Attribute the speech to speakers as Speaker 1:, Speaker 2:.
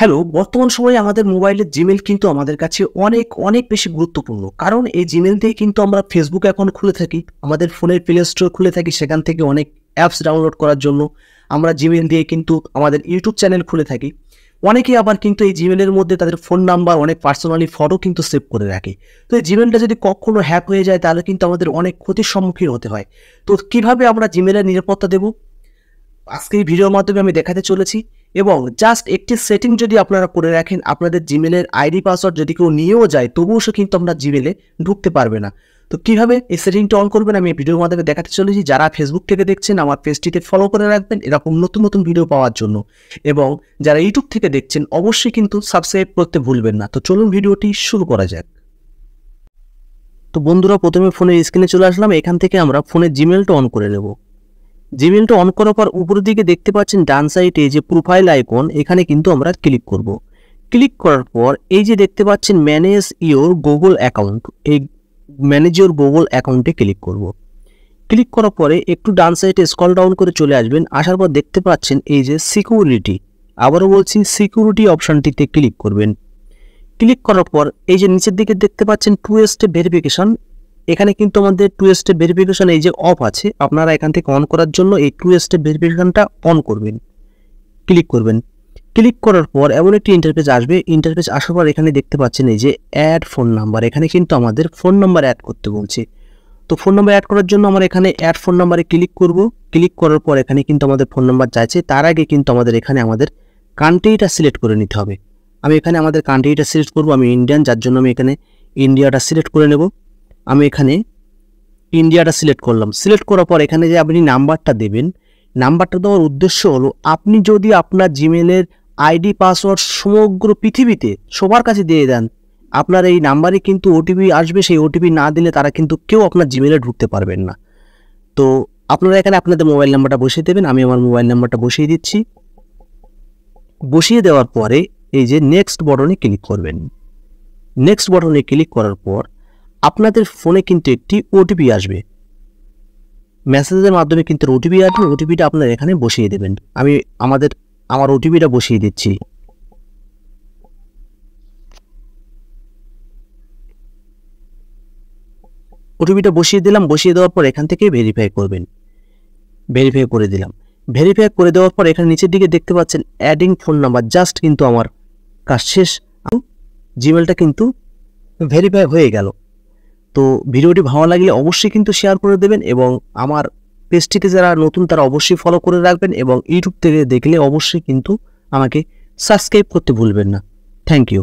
Speaker 1: Hello, বর্তমান সময়ে আমাদের মোবাইলের জিমেইল কিন্তু আমাদের কাছে অনেক, অনেক বেশি গুরুত্বপূর্ণ। কারণ এই জিমেইল দিয়ে কিন্তু আমরা ফেসবুক অ্যাকাউন্ট খুলে থাকি। আমাদের ফোনের প্লে স্টোর খুলে থাকি, সেখান থেকে অনেক অ্যাপস ডাউনলোড করার জন্য। আমরা জিমেইল দিয়ে কিন্তু আমাদের ইউটিউব চ্যানেল খুলে থাকি। অনেকেই আবার কিন্তু এই জিমেইলের মধ্যে তাদের ফোন নাম্বার, অনেক পার্সোনালি ফটো কিন্তু সেভ করে রাখে। তো এই জিমেইলটা যদি কখনো হ্যাক হয়ে যায় তাহলে কিন্তু আমাদের অনেক ক্ষতির সম্মুখীন হতে হয়। তো কিভাবে আমরা জিমেইলের নিরাপত্তা দেব? আজকে এই ভিডিওর মাধ্যমে আমি দেখাতে চলেছি। এবং জাস্ট একটি সেটিং যদি আপনারা করে রাখেন, আপনাদের জিমেলের আইডি পাসওয়ার্ড যদি কেউ নিয়েও যায় তবুও সে কিন্তু আপনার জিমেলে ঢুকতে পারবে না। তো কিভাবে এই সেটিংটা অন করবেন আমি এই ভিডিওর মাধ্যমে দেখাতে চলেছি। যারা ফেসবুক থেকে দেখছেন আমার পেজটিতে ফলো করে রাখবেন এরকম নতুন নতুন ভিডিও পাওয়ার জন্য, এবং যারা ইউটিউব থেকে দেখছেন অবশ্যই কিন্তু সাবস্ক্রাইব করতে ভুলবেন না। তো চলুন ভিডিওটি শুরু করা যাক। তো বন্ধুরা, প্রথমে ফোনের স্ক্রিনে চলে আসলাম। এখান থেকে আমরা ফোনের জিমেলটা অন করে নেব। জিমেলটা অন করার পর উপরের দিকে দেখতে পাচ্ছেন ডান সাইডে যে প্রোফাইল আইকন, এখানে কিন্তু আমরা ক্লিক করব। ক্লিক করার পর এই যে দেখতে পাচ্ছেন ম্যানেজ ইওর গুগল অ্যাকাউন্ট, এই ম্যানেজ ইওর গুগল অ্যাকাউন্টে ক্লিক করব। ক্লিক করার পরে একটু ডান সাইডে স্ক্রল ডাউন করে চলে আসবেন। আসার পর দেখতে পাচ্ছেন এই যে সিকিউরিটি, আবারও বলছি সিকিউরিটি অপশানটিতে ক্লিক করবেন। ক্লিক করার পর এই যে নিচের দিকে দেখতে পাচ্ছেন 2 স্টেপ ভেরিফিকেশন, এখানে কিন্তু আমাদের 2 স্টেপ ভেরিফিকেশন এই যে অফ আছে, আপনারা এখান থেকে অন করার জন্য এই 2 স্টেপ ভেরিফিকেশনটা অন করবেন। ক্লিক করবেন। ক্লিক করার পর এমন একটি ইন্টারফেস আসবে। ইন্টারফেস আসার পর এখানে দেখতে পাচ্ছেন এই যে অ্যাড ফোন নাম্বার, এখানে কিন্তু আমাদের ফোন নাম্বার অ্যাড করতে বলছে। তো ফোন নাম্বার অ্যাড করার জন্য আমরা এখানে অ্যাড ফোন নাম্বারে ক্লিক করব। ক্লিক করার পর এখানে কিন্তু আমাদের ফোন নাম্বার চাইছে। তার আগে কিন্তু আমাদের এখানে আমাদের কান্ট্রিটা সিলেক্ট করে নিতে হবে। আমি এখানে আমাদের কান্ট্রিটা সিলেক্ট করব। আমি ইন্ডিয়ান, যার জন্য আমি এখানে ইন্ডিয়াটা সিলেক্ট করে নেব। আমি এখানে ইন্ডিয়াটা সিলেক্ট করলাম। সিলেক্ট করার পর এখানে যে আপনি নাম্বারটা দেবেন, নাম্বারটা দেওয়ার উদ্দেশ্য হলো আপনি যদি আপনার জিমেলের আইডি পাসওয়ার্ড সমগ্র পৃথিবীতে সবার কাছে দিয়ে দেন, আপনার এই নাম্বারে কিন্তু ওটিপি আসবে। সেই ওটিপি না দিলে তারা কিন্তু কেউ আপনার জিমেলে ঢুকতে পারবেন না। তো আপনারা এখানে আপনাদের মোবাইল নাম্বারটা বসিয়ে দেবেন। আমি আমার মোবাইল নাম্বারটা বসিয়ে দিচ্ছি। বসিয়ে দেওয়ার পরে এই যে নেক্সট বাটনে ক্লিক করবেন। নেক্সট বাটনে ক্লিক করার পর আপনাদের ফোনে কিন্তু একটি ওটিপি আসবে, মেসেজের মাধ্যমে কিন্তু ওটিপি আসবে। ওটিপিটা আপনারা এখানে বসিয়ে দেবেন। আমি আমার ওটিপিটা বসিয়ে দিচ্ছি। ওটিপিটা বসিয়ে দিলাম। বসিয়ে দেওয়ার পর এখান থেকে ভেরিফাই করবেন। ভেরিফাই করে দিলাম। ভেরিফাই করে দেওয়ার পর এখানে নিচের দিকে দেখতে পাচ্ছেন অ্যাডিং ফোন নাম্বার, জাস্ট কিন্তু আমার কাজ শেষ। জিমেলটা কিন্তু ভেরিফাই হয়ে গেল। তো ভিডিওটি ভালো লাগলে অবশ্যই কিন্তু শেয়ার করে দেবেন, এবং আমার পেজটিতে যারা নতুন তারা অবশ্যই ফলো করে রাখবেন, এবং ইউটিউব থেকে দেখলে অবশ্যই কিন্তু আমাকে সাবস্ক্রাইব করতে ভুলবেন না। Thank you.